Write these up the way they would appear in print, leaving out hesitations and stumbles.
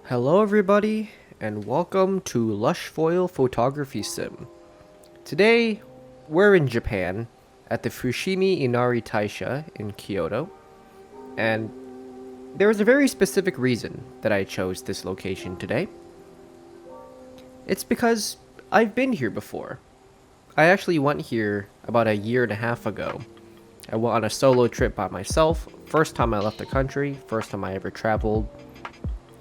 Hello everybody, and welcome to Lushfoil Photography Sim. Today, we're in Japan, at the Fushimi Inari Taisha in Kyoto, and there is a very specific reason that I chose this location today. It's because I've been here before. I actually went here about a year and a half ago. I went on a solo trip by myself, first time I left the country, first time I ever traveled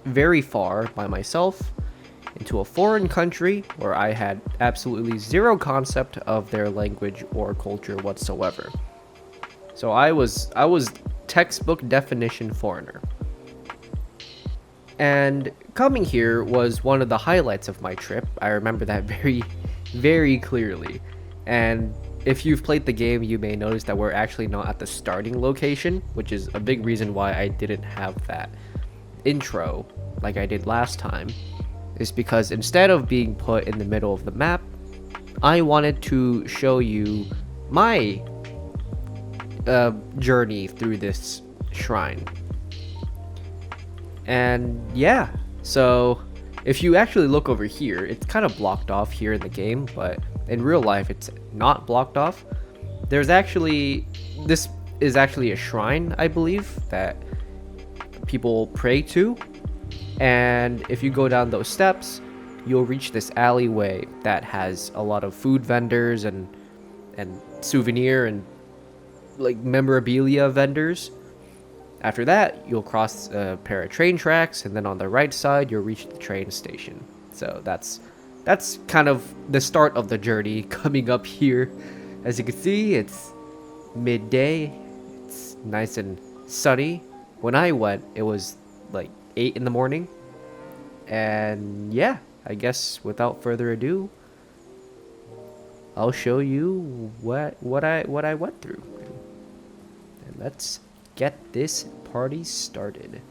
very far by myself into a foreign country where I had absolutely zero concept of their language or culture whatsoever. So I was textbook definition foreigner. And coming here was one of the highlights of my trip. I remember that very clearly. And if you've played the game, you may notice that we're actually not at the starting location, which is a big reason why I didn't have that intro like I did last time, is because instead of being put in the middle of the map, I wanted to show you my journey through this shrine. And yeah, so if you actually look over here, it's kind of blocked off here in the game, but in real life it's not blocked off. This is actually a shrine, I believe, that people pray to. And if you go down those steps, you'll reach this alleyway that has a lot of food vendors and souvenir and like memorabilia vendors. After that, you'll cross a pair of train tracks, and then on the right side, you'll reach the train station. So that's kind of the start of the journey coming up here. As you can see, it's midday. It's nice and sunny. When I went, it was like 8 in the morning. And yeah, I guess without further ado, I'll show you what I went through. And let's get this party started.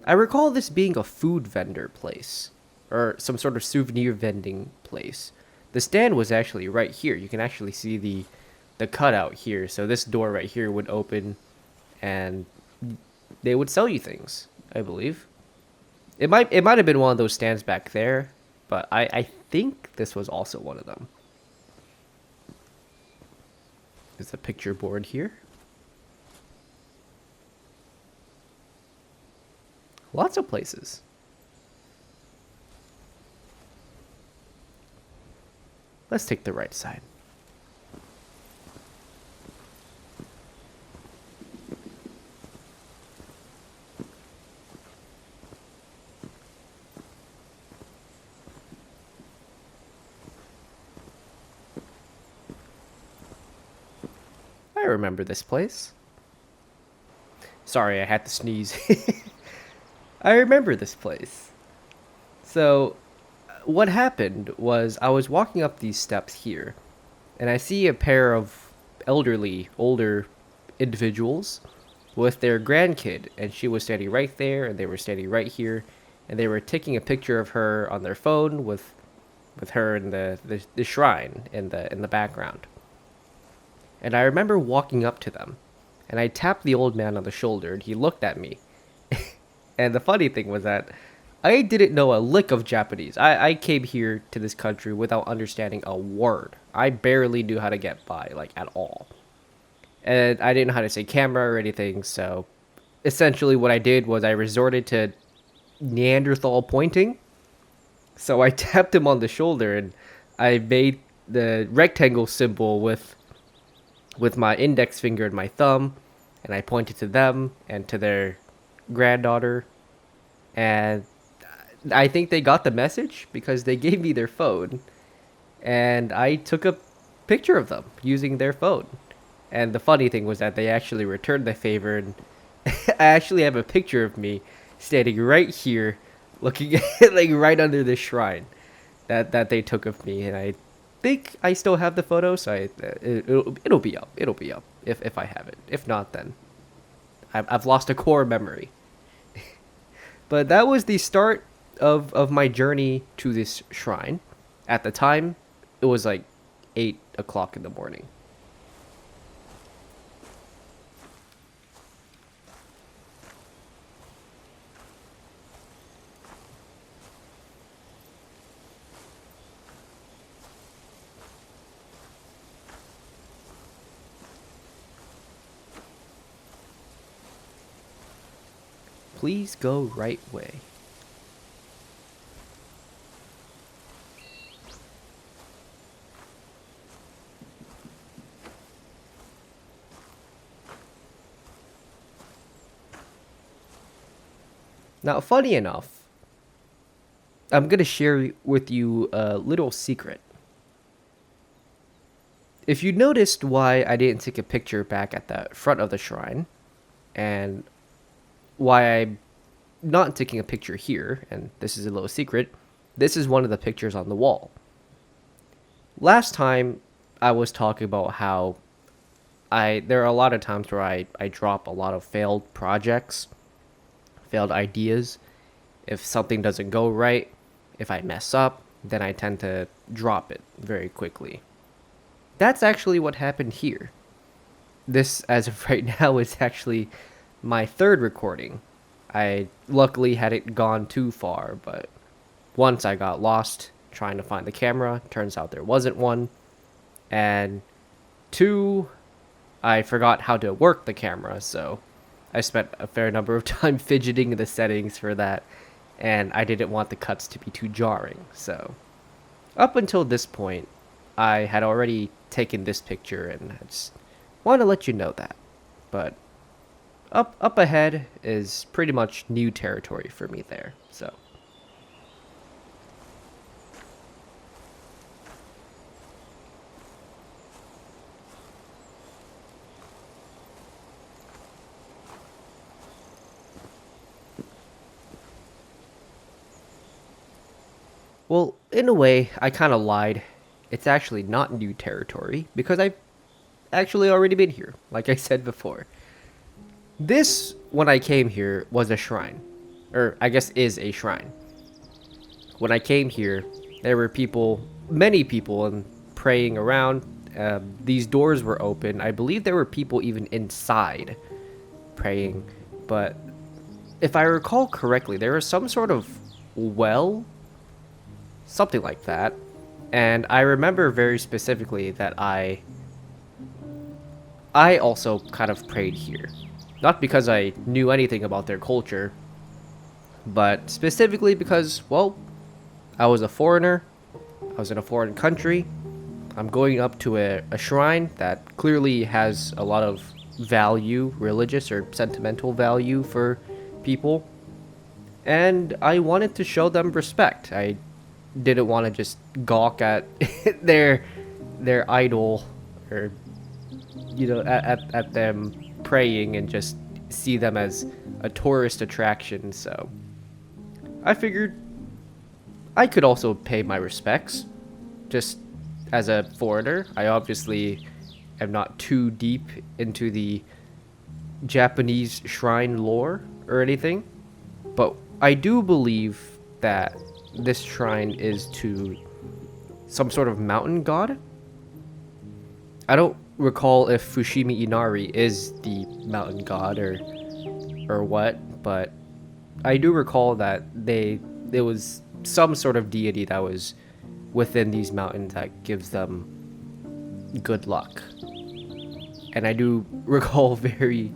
I recall this being a food vendor place, or some sort of souvenir vending place. The stand was actually right here. You can actually see the cutout here. So this door right here would open, and they would sell you things, I believe. It might have been one of those stands back there, but I think this was also one of them. There's a picture board here. Lots of places. Let's take the right side. I remember this place. Sorry, I had to sneeze. I remember this place. So, what happened was I was walking up these steps here, and I see a pair of older individuals with their grandkid, and she was standing right there, and they were standing right here, and they were taking a picture of her on their phone with her in the shrine in the background. And I remember walking up to them, and I tapped the old man on the shoulder, and he looked at me. And the funny thing was that I didn't know a lick of Japanese. I came here to this country without understanding a word. I barely knew how to get by, like, at all. And I didn't know how to say camera or anything, so essentially what I did was I resorted to Neanderthal pointing. So I tapped him on the shoulder, and I made the rectangle symbol with my index finger and my thumb, and I pointed to them and to their granddaughter, and I think they got the message because they gave me their phone, and I took a picture of them using their phone. And the funny thing was that they actually returned the favor, and I actually have a picture of me standing right here looking like right under this shrine that they took of me, and I think I still have the photo, so it'll be up. It'll be up if I have it. If not, then I've lost a core memory. But that was the start of my journey to this shrine. At the time, it was like 8 o'clock in the morning. Please go right way. Now, funny enough, I'm gonna share with you a little secret. If you noticed why I didn't take a picture back at the front of the shrine, and why I'm not taking a picture here, and this is a little secret, this is one of the pictures on the wall. Last time, I was talking about how there are a lot of times where I drop a lot of failed projects, failed ideas. If something doesn't go right, if I mess up, then I tend to drop it very quickly. That's actually what happened here. This, as of right now, is actually my third recording. I luckily hadn't gone too far, but once I got lost trying to find the camera, turns out there wasn't one. And two, I forgot how to work the camera, so I spent a fair number of time fidgeting in the settings for that, and I didn't want the cuts to be too jarring. So up until this point, I had already taken this picture, and I just want to let you know that. But up ahead is pretty much new territory for me there. So well, in a way, I kind of lied. It's actually not new territory because I've actually already been here, like I said before. This, when I came here, was a shrine. Or, I guess is a shrine. When I came here, there were people, many people, and praying around. These doors were open. I believe there were people even inside praying. But if I recall correctly, there was some sort of well, something like that. And I remember very specifically that I also kind of prayed here. Not because I knew anything about their culture, but specifically because, well, I was a foreigner, I was in a foreign country, I'm going up to a shrine that clearly has a lot of value, religious or sentimental value for people, and I wanted to show them respect. I didn't want to just gawk at their idol, or at them praying and just see them as a tourist attraction. So I figured I could also pay my respects just as a foreigner. I obviously am not too deep into the Japanese shrine lore or anything, but I do believe that this shrine is to some sort of mountain god. I don't recall if Fushimi Inari is the mountain god or what, but I do recall that there was some sort of deity that was within these mountains that gives them good luck. And I do recall very,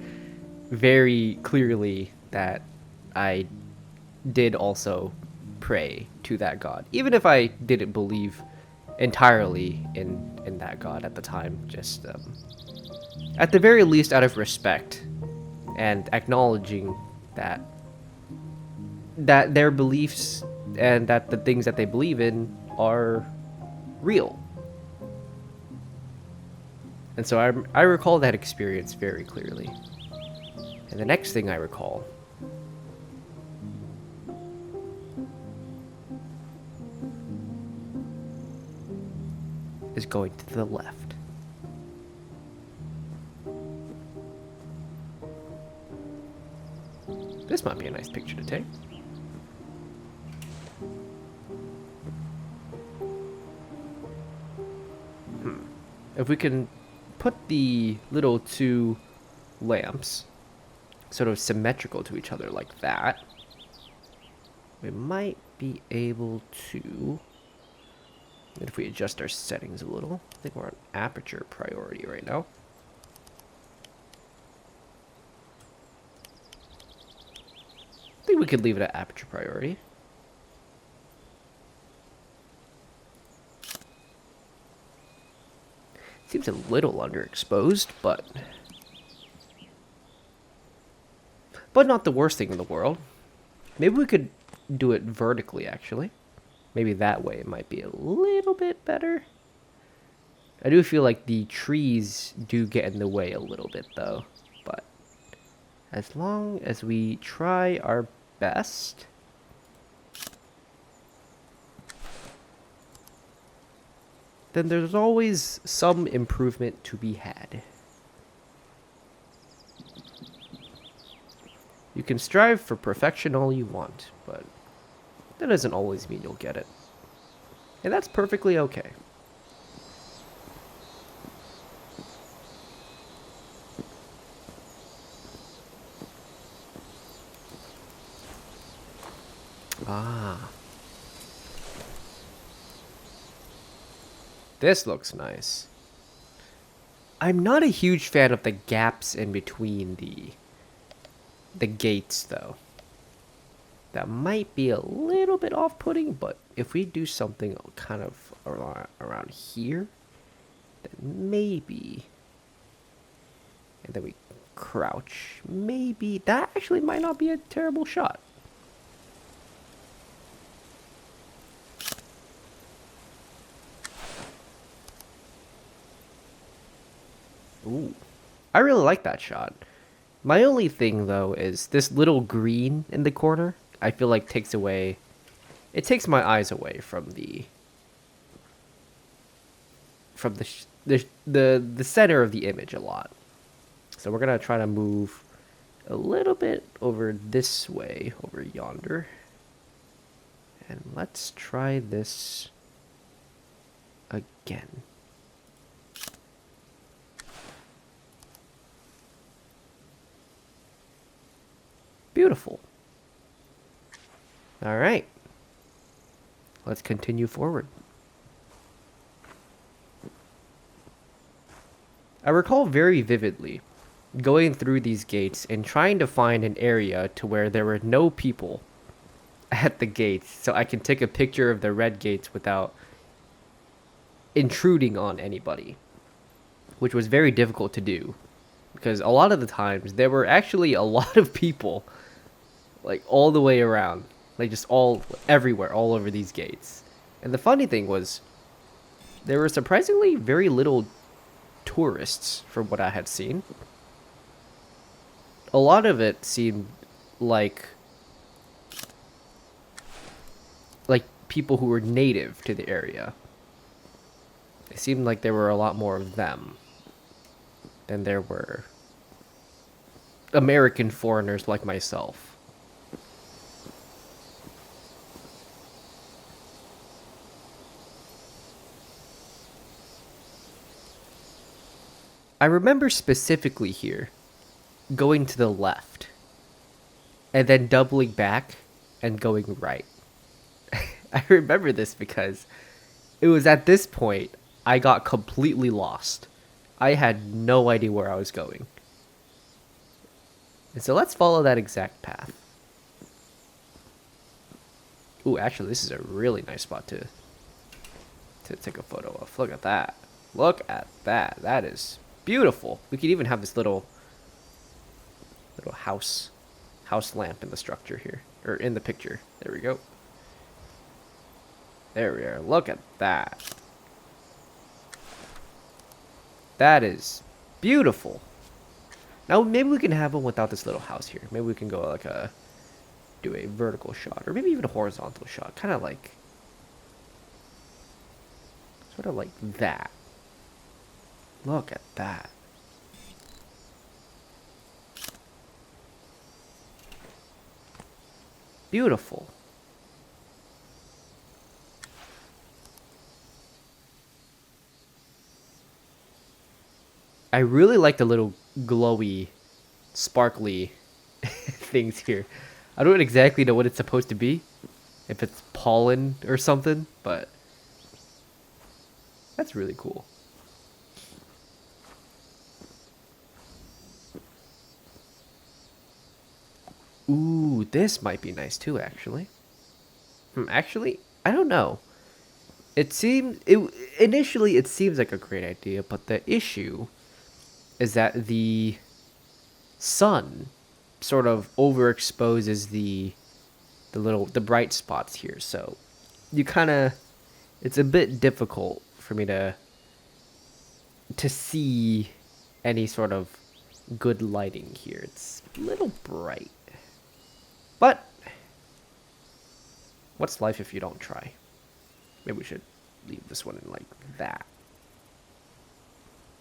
very clearly that I did also pray to that god, even if I didn't believe entirely in that god at the time. Just at the very least, out of respect and acknowledging that their beliefs and that the things that they believe in are real. And so I recall that experience very clearly. And the next thing I recall is going to the left. This might be a nice picture to take. if we can put the little two lamps sort of symmetrical to each other like that, we might be able to, if we adjust our settings a little, I think we're on aperture priority right now. I think we could leave it at aperture priority. Seems a little underexposed, but not the worst thing in the world. Maybe we could do it vertically, actually. Maybe that way it might be a little bit better. I do feel like the trees do get in the way a little bit, though. But as long as we try our best... then there's always some improvement to be had. You can strive for perfection all you want, but that doesn't always mean you'll get it. And that's perfectly okay. Ah. This looks nice. I'm not a huge fan of the gaps in between the gates, though. That might be a little bit off-putting, but if we do something kind of around here, then maybe... and then we crouch. Maybe that actually might not be a terrible shot. Ooh. I really like that shot. My only thing, though, is this little green in the corner, I feel like takes away... it takes my eyes away from the center of the image a lot. So we're going to try to move a little bit over this way, over yonder. And let's try this again. Beautiful. All right. Let's continue forward. I recall very vividly going through these gates and trying to find an area to where there were no people at the gates so I can take a picture of the red gates without intruding on anybody, which was very difficult to do because a lot of the times there were actually a lot of people like all the way around, like just all everywhere, all over these gates. And the funny thing was there were surprisingly very little tourists from what I had seen. A lot of it seemed like people who were native to the area. It seemed like there were a lot more of them than there were American foreigners like myself. I remember specifically here going to the left and then doubling back and going right. I remember this because it was at this point I got completely lost. I had no idea where I was going. And so let's follow that exact path. Ooh, actually this is a really nice spot to take a photo of. Look at that. Look at that. That is beautiful. We could even have this little house lamp in the structure here, or in the picture. There we go. There we are. Look at that. That is beautiful. Now maybe we can have one without this little house here. Maybe we can go like do a vertical shot, or maybe even a horizontal shot, kind of like sort of like that. Look at that. Beautiful. I really like the little glowy, sparkly things here. I don't exactly know what it's supposed to be. If it's pollen or something, but that's really cool. Ooh, this might be nice too, actually. Actually, I don't know. It initially it seems like a great idea, but the issue is that the sun sort of overexposes the bright spots here. So you kind of it's a bit difficult for me to see any sort of good lighting here. It's a little bright. But what's life if you don't try? Maybe we should leave this one in like that.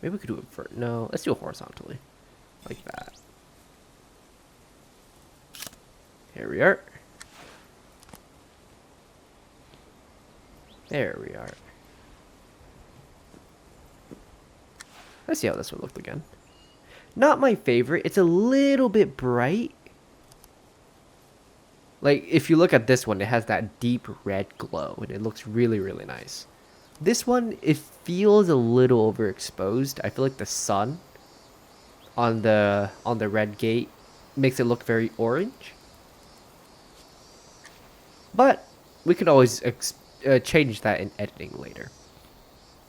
Maybe we could do it no, let's do it horizontally. Like that. Here we are. There we are. Let's see how this one looked again. Not my favorite. It's a little bit bright. Like, if you look at this one, it has that deep red glow, and it looks really, really nice. This one, it feels a little overexposed. I feel like the sun on the red gate makes it look very orange. But we could always change that in editing later.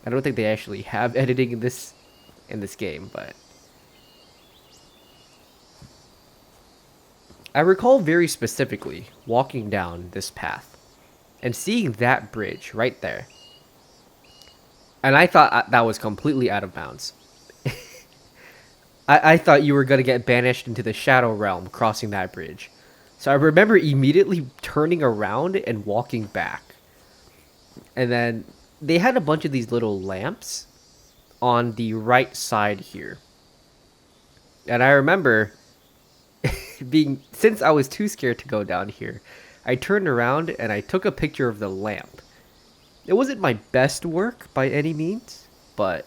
I don't think they actually have editing in this game, but I recall very specifically walking down this path and seeing that bridge right there. And I thought that was completely out of bounds. I thought you were going to get banished into the Shadow Realm crossing that bridge. So I remember immediately turning around and walking back. And then they had a bunch of these little lamps on the right side here. And I remember since I was too scared to go down here, I turned around and I took a picture of the lamp. It wasn't my best work by any means, but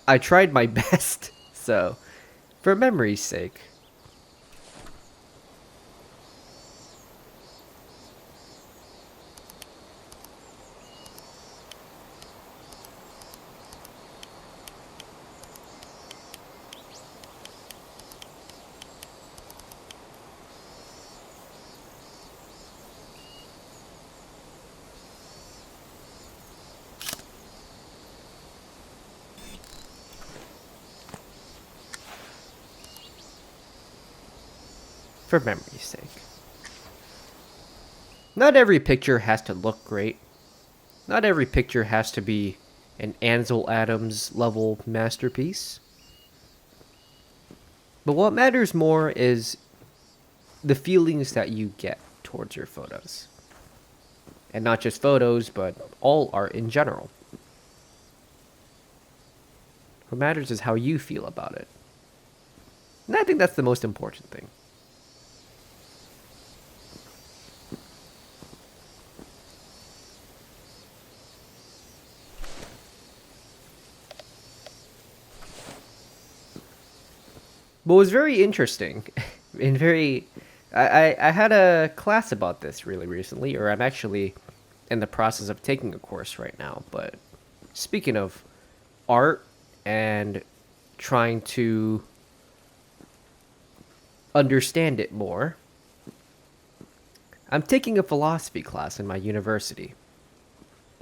I tried my best. So, for memory's sake. For memory's sake. Not every picture has to look great. Not every picture has to be an Ansel Adams level masterpiece. But what matters more is the feelings that you get towards your photos. And not just photos, but all art in general. What matters is how you feel about it. And I think that's the most important thing. But it was very interesting and very... I had a class about this really recently, or I'm actually in the process of taking a course right now. But speaking of art and trying to understand it more, I'm taking a philosophy class in my university.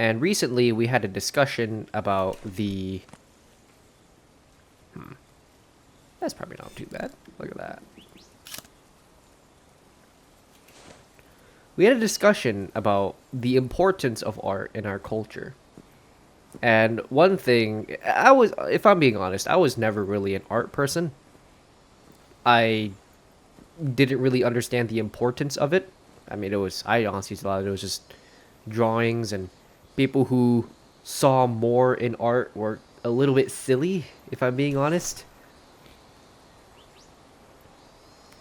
And recently we had a discussion about the... That's probably not too bad. Look at that. We had a discussion about the importance of art in our culture. And one thing, if I'm being honest, I was never really an art person. I didn't really understand the importance of it. I mean, I honestly thought it was just drawings, and people who saw more in art were a little bit silly, if I'm being honest.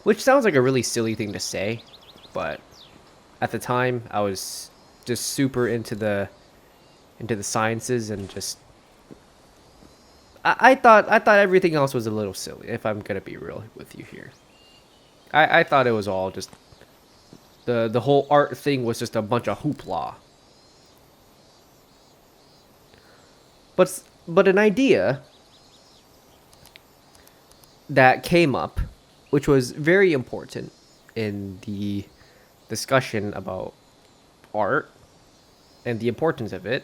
Which sounds like a really silly thing to say, but at the time I was just super into the sciences, and just I thought everything else was a little silly. If I'm gonna be real with you here, I thought it was all just the whole art thing was just a bunch of hoopla. But an idea that came up, which was very important in the discussion about art and the importance of it,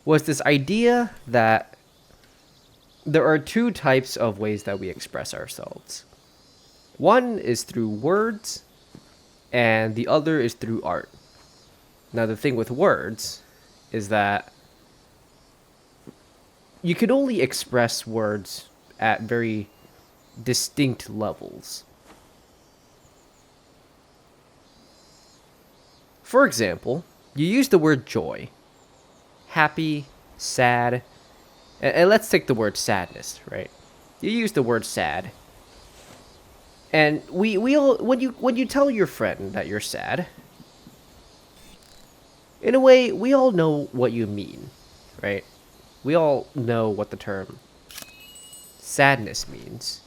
was this idea that there are two types of ways that we express ourselves. One is through words, and the other is through art. Now, the thing with words is that you can only express words at very distinct levels. For example, you use the word joy, happy, sad, and let's take the word sadness, right? You use the word sad, and we all when you tell your friend that you're sad, in a way, we all know what you mean, right? We all know what the term sadness means.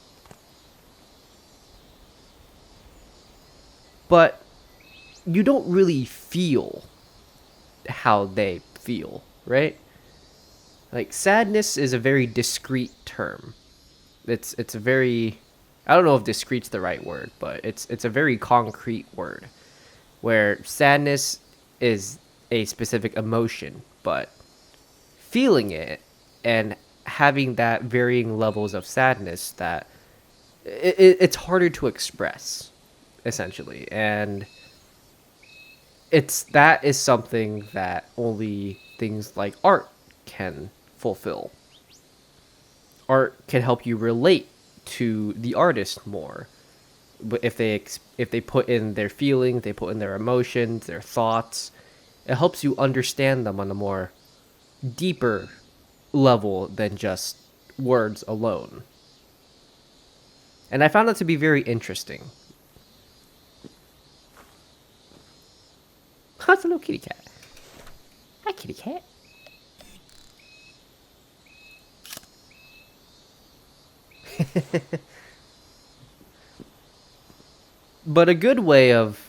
But you don't really feel how they feel, right? Like sadness is a very discrete term. It's a very, I don't know if discrete's the right word, but it's a very concrete word where sadness is a specific emotion, but feeling it and having that varying levels of sadness that it's harder to express essentially, and that is something that only things like art can fulfill. Art can help you relate to the artist more, but if they put in their feelings, they put in their emotions, their thoughts, it helps you understand them on a more deeper level than just words alone. And I found that to be very interesting. Oh, it's a little kitty cat. Hi, kitty cat. But a good way of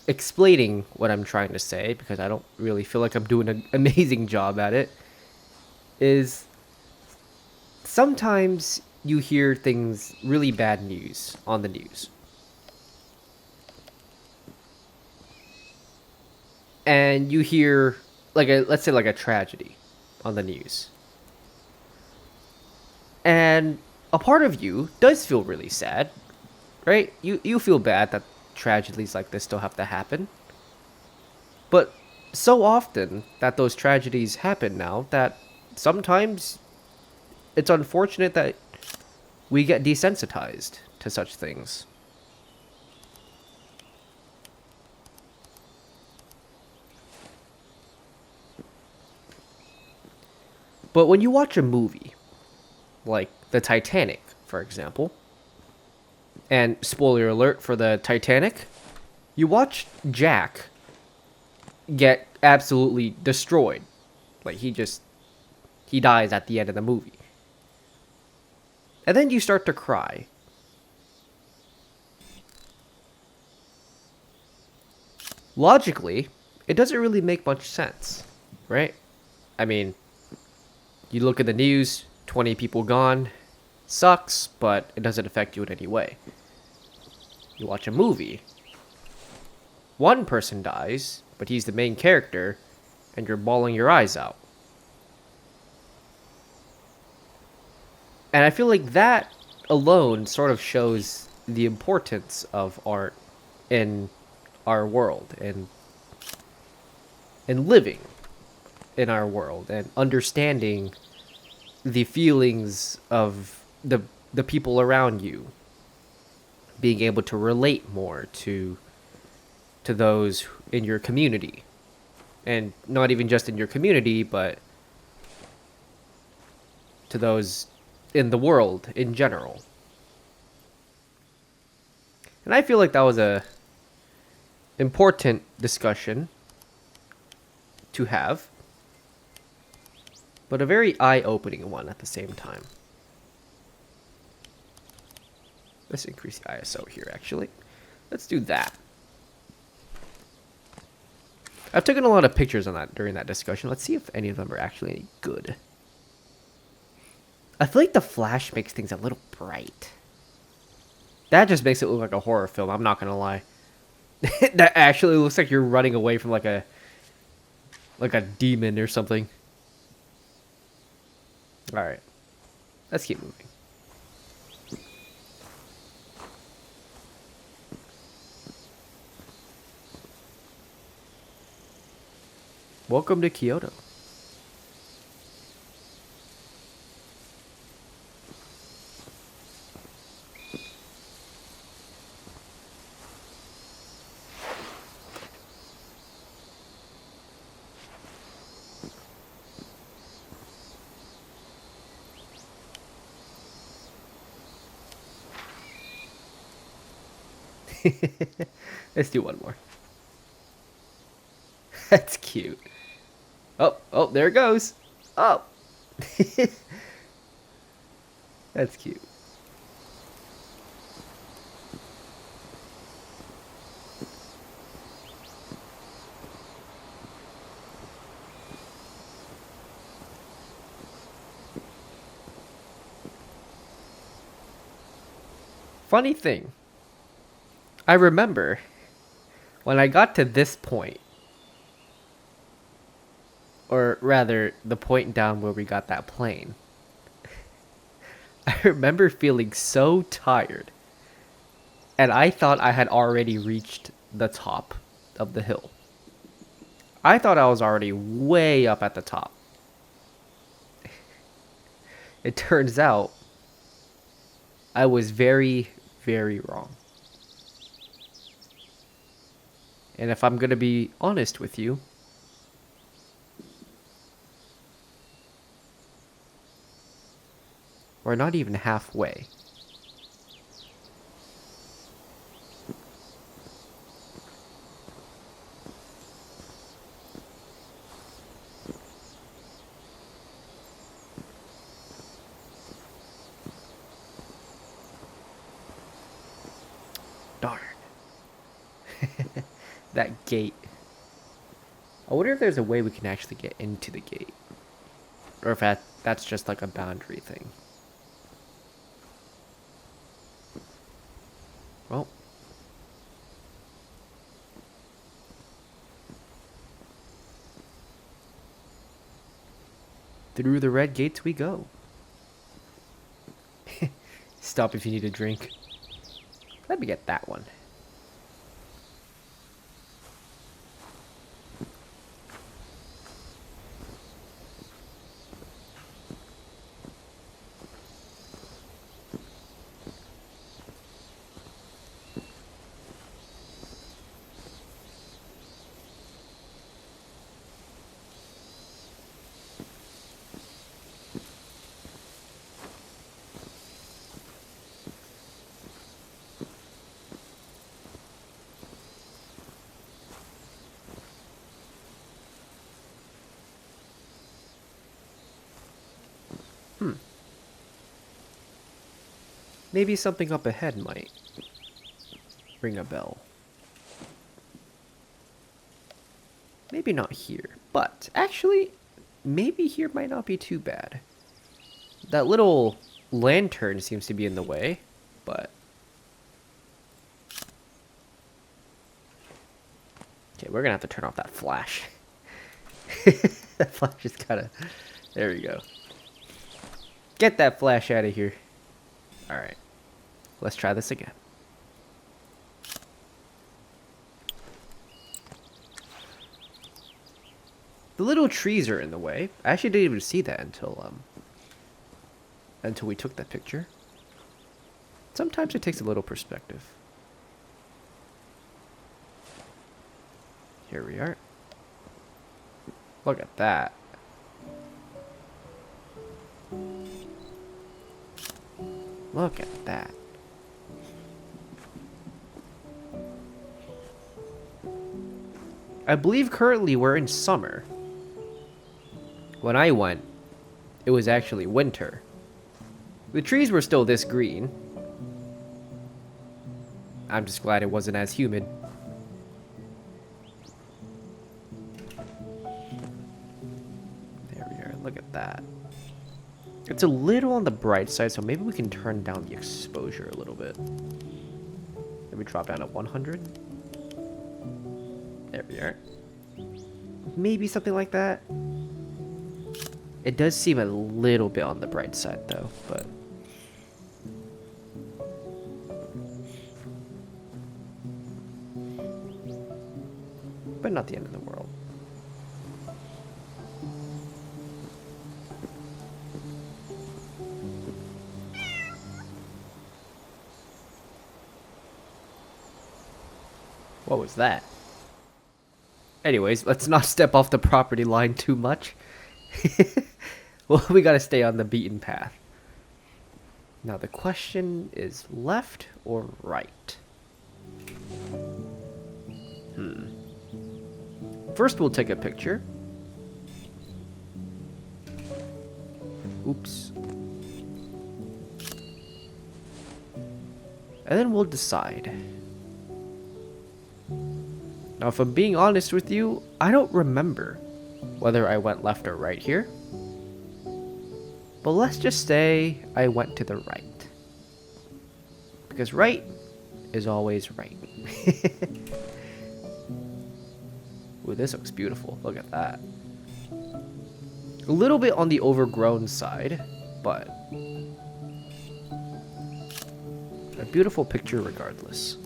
explaining what I'm trying to say, because I don't really feel like I'm doing an amazing job at it, is sometimes you hear things, really bad news on the news. And you hear let's say like a tragedy on the news. And a part of you does feel really sad, right? You feel bad that tragedies like this still have to happen. But so often that those tragedies happen now that sometimes it's unfortunate that we get desensitized to such things. But when you watch a movie, like the Titanic, for example, and spoiler alert for the Titanic, you watch Jack get absolutely destroyed. Like he dies at the end of the movie. And then you start to cry. Logically, it doesn't really make much sense, right? I mean, you look at the news, 20 people gone, sucks, but it doesn't affect you in any way. You watch a movie, one person dies, but he's the main character, and you're bawling your eyes out. And I feel like that alone sort of shows the importance of art in our world and living in our world and understanding the feelings of the people around you, being able to relate more to those in your community, and not even just in your community, but to those in the world in general. And I feel like that was a important discussion to have. but a very eye-opening one at the same time. Let's increase the ISO here, actually. Let's do that. I've taken a lot of pictures on that during that discussion. Let's see if any of them are actually any good. I feel like the flash makes things a little bright. That just makes it look like a horror film, I'm not gonna lie. That actually looks like you're running away from like a demon or something. Alright. Let's keep moving. Welcome to Kyoto. Let's do one more. That's cute. Oh, there it goes. Oh. That's cute. Funny thing. I remember when I got to this point, or rather, the point down where we got that plane, I remember feeling so tired, and I thought I had already reached the top of the hill. I thought I was already way up at the top. It turns out I was very, very wrong. And if I'm gonna be honest with you, we're not even halfway. Darn. That gate. I wonder if there's a way we can actually get into the gate. Or if that's just like a boundary thing. Well. Through the red gates we go. Stop if you need a drink. Let me get that one. Maybe something up ahead might ring a bell. Maybe not here, but actually, maybe here might not be too bad. That little lantern seems to be in the way, but... Okay, we're gonna have to turn off that flash. That flash is kinda... There we go. Get that flash out of here. Alright. Let's try this again. The little trees are in the way. I actually didn't even see that until we took that picture. Sometimes it takes a little perspective. Here we are. Look at that. Look at that. I believe currently we're in summer. When I went, it was actually winter. The trees were still this green. I'm just glad it wasn't as humid. There we are, look at that. It's a little on the bright side, so maybe we can turn down the exposure a little bit. Maybe drop down to 100. There we are. Maybe something like that. It does seem a little bit on the bright side though, but not the end of the world. What was that? Anyways, let's not step off the property line too much. Well, we gotta stay on the beaten path. Now the question is left or right? First we'll take a picture. Oops. And then we'll decide. Now if I'm being honest with you, I don't remember whether I went left or right here. But let's just say I went to the right. Because right is always right. Ooh, this looks beautiful. Look at that. A little bit on the overgrown side, but a beautiful picture regardless.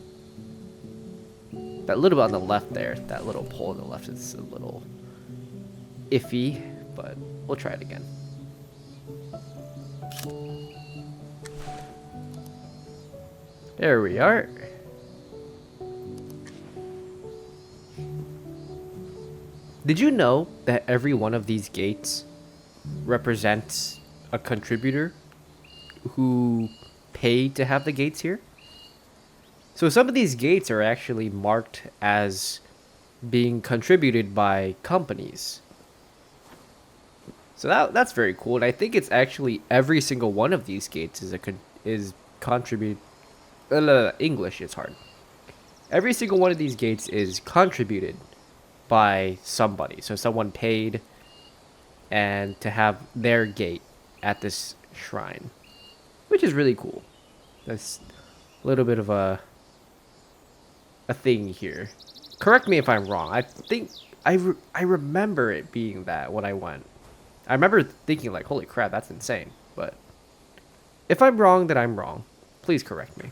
That little bit on the left there, that little pole on the left is a little iffy, but we'll try it again. There we are. Did you know that every one of these gates represents a contributor who paid to have the gates here? So some of these gates are actually marked as being contributed by companies. So that's very cool, and I think it's actually every single one of these gates is contribute. English is hard. Every single one of these gates is contributed by somebody. So someone paid and to have their gate at this shrine, which is really cool. That's a little bit of a thing here. Correct me if I'm wrong. I think I remember it being that when I went. I remember thinking like, holy crap, that's insane. But if I'm wrong, then I'm wrong. Please correct me.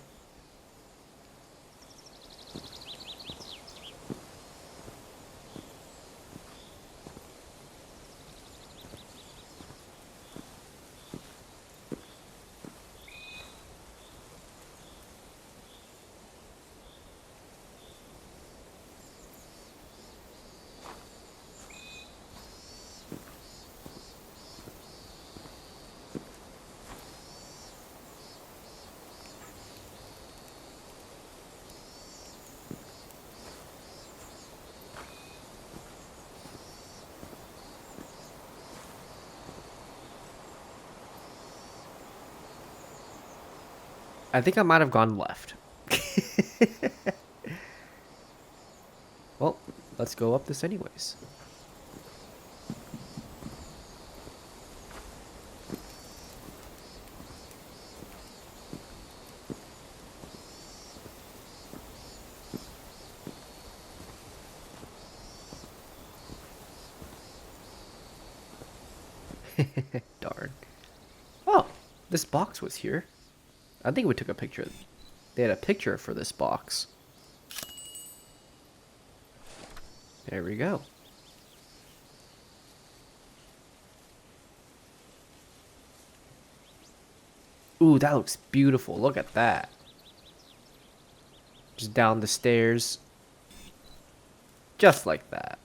I think I might have gone left. Well, let's go up this anyways. Darn. Oh, this box was here. I think we took a picture. They had a picture for this box. There we go. Ooh, that looks beautiful. Look at that. Just down the stairs. Just like that.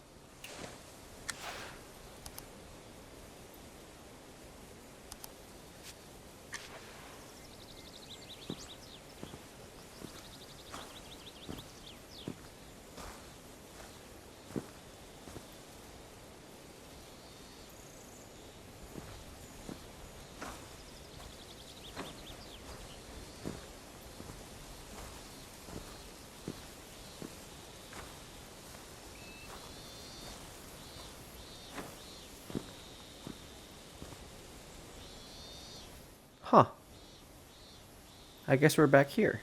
I guess we're back here.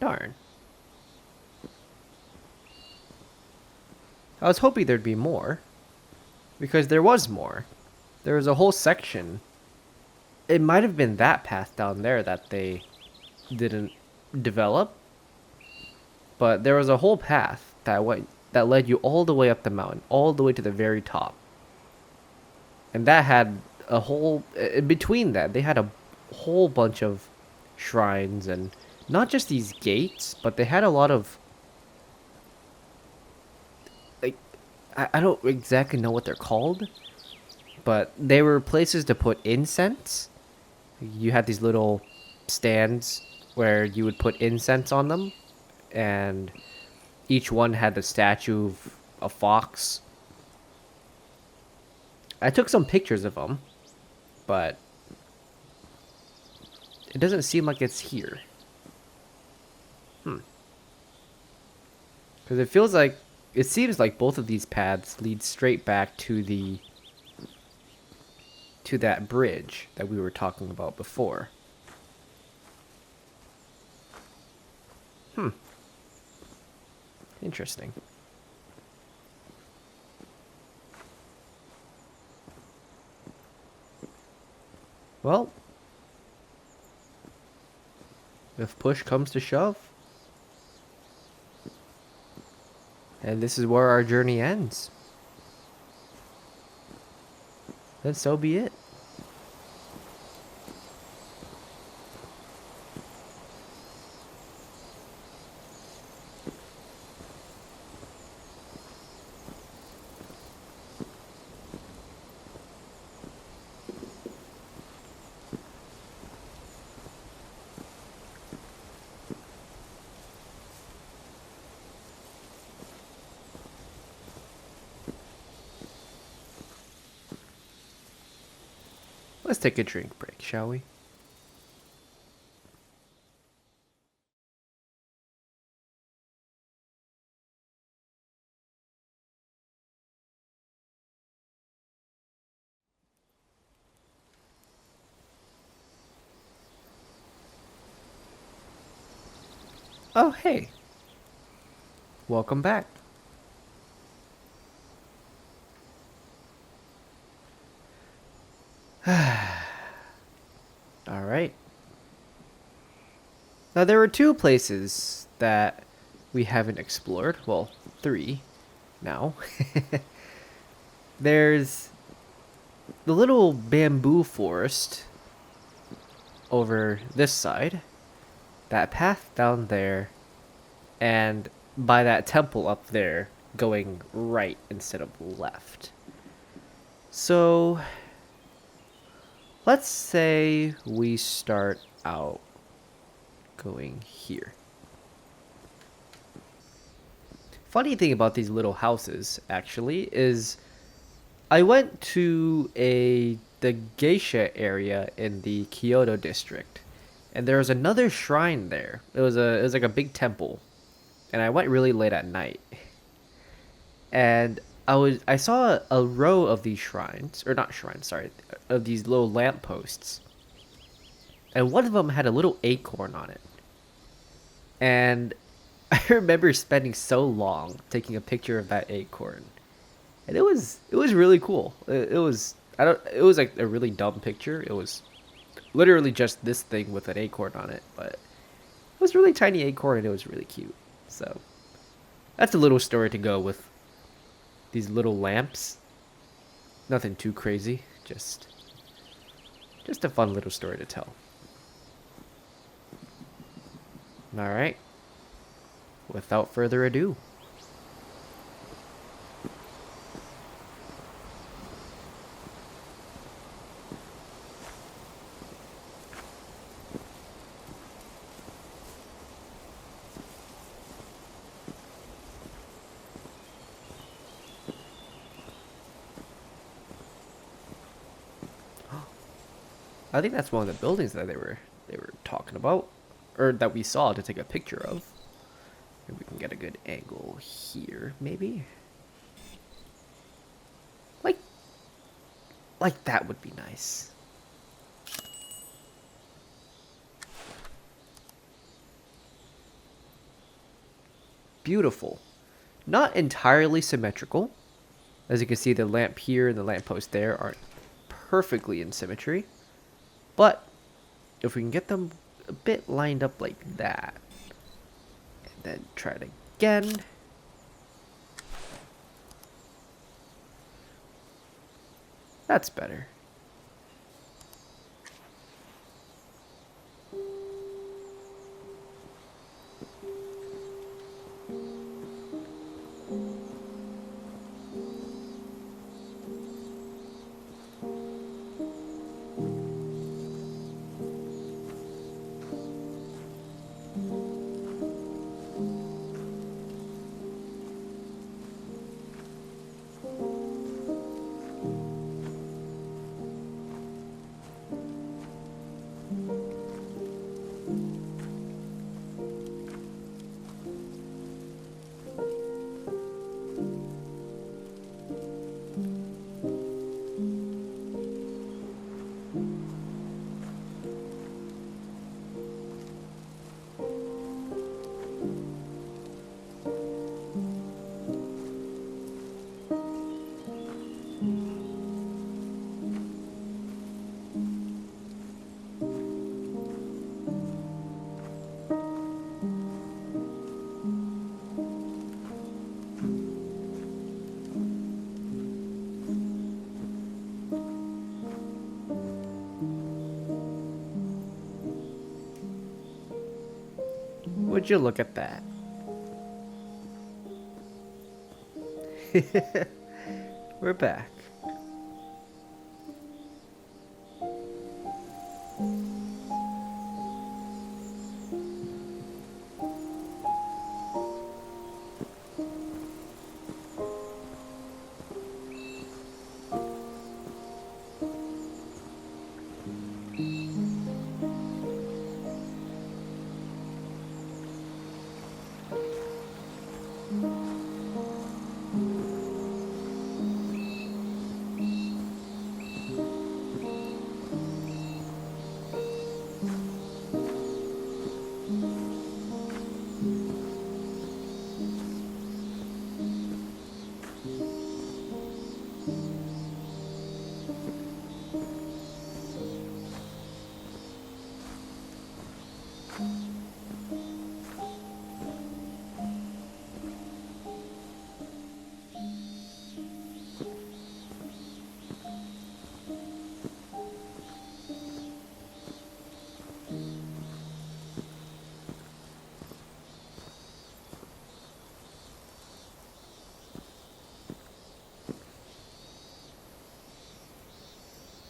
Darn. I was hoping there'd be more. Because there was more. There was a whole section. It might have been that path down there that they didn't develop. But there was a whole path that led you all the way up the mountain, all the way to the very top. And that had a whole in between that, they had a whole bunch of shrines and not just these gates, but they had a lot of like I don't exactly know what they're called, but they were places to put incense. You had these little stands where you would put incense on them, and each one had the statue of a fox. I took some pictures of them, but it doesn't seem like it's here. Because it seems like both of these paths lead straight back to that bridge that we were talking about before. Interesting. Well, if push comes to shove, and this is where our journey ends, then so be it. Let's take a drink break, shall we? Oh, hey. Welcome back. Alright. Now, there were two places that we haven't explored. Well, three now. There's the little bamboo forest over this side, that path down there, and by that temple up there, going right instead of left. So, let's say we start out going here. Funny thing about these little houses, actually, is I went to the geisha area in the Kyoto district, and there was another shrine there. It was like a big temple, and I went really late at night. And I saw a row of these shrines, or not shrines, sorry, of these little lampposts. And one of them had a little acorn on it. And I remember spending so long taking a picture of that acorn. And it was really cool. It was like a really dumb picture. It was literally just this thing with an acorn on it, but it was a really tiny acorn and it was really cute. So that's a little story to go with these little lamps. Nothing too crazy, just a fun little story to tell. All right. Without further ado, I think that's one of the buildings that they were talking about, or that we saw to take a picture of. Maybe we can get a good angle here, maybe. Like that would be nice. Beautiful. Not entirely symmetrical. As you can see, the lamp here and the lamppost there aren't perfectly in symmetry. But if we can get them a bit lined up like that, and then try it again. That's better. Would you look at that? We're back.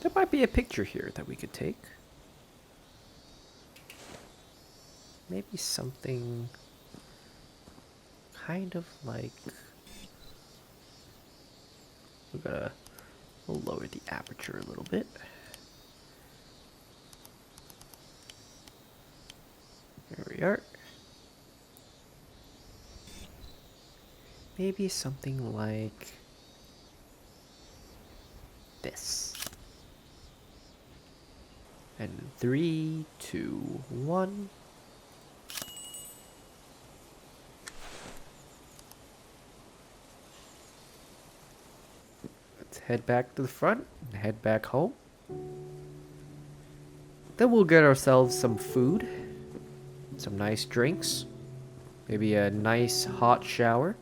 There might be a picture here that we could take. Maybe something kind of like... we'll lower the aperture a little bit. There we are. Maybe something like this. And 3, 2, 1. Let's head back to the front and head back home. Then we'll get ourselves some food, some nice drinks, maybe a nice hot shower.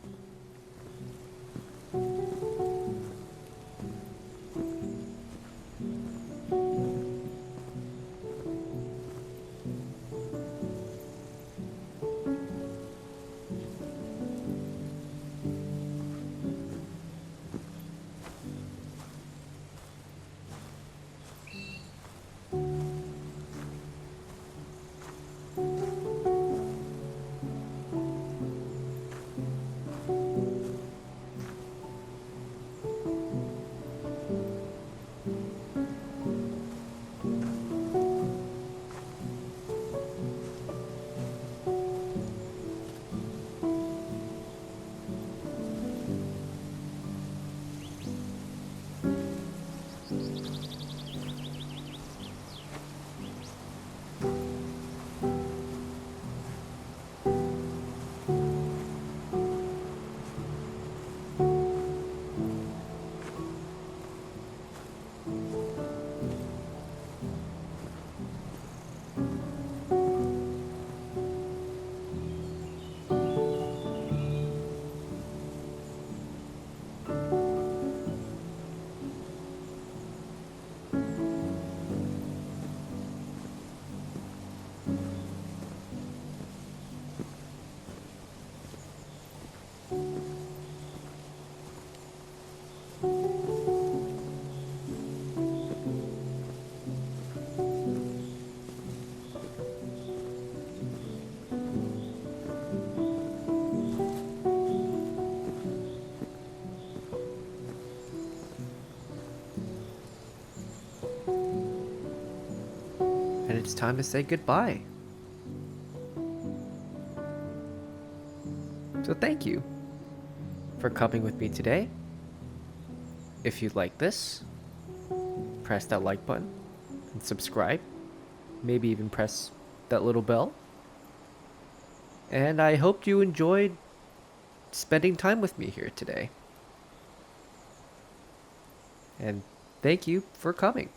and it's time to say goodbye. So thank you for coming with me today. If you like this, press that like button and subscribe. Maybe even press that little bell. And I hope you enjoyed spending time with me here today. And thank you for coming.